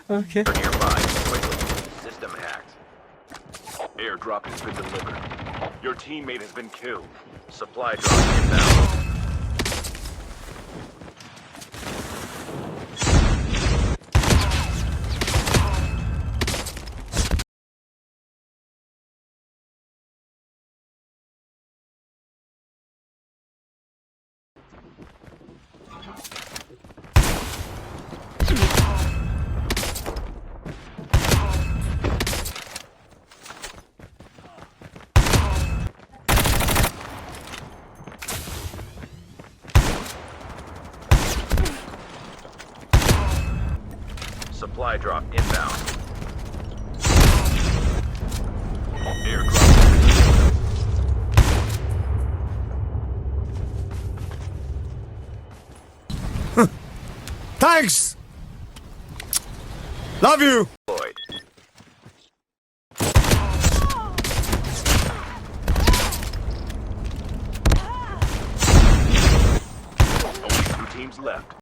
Okay. Nearby, quickly. System hacked. Airdrop has been delivered. Your teammate has been killed. Supply drop inbound. Supply drop inbound. Airdrop. Thanks! Love you! Deployed. Only 2 teams left.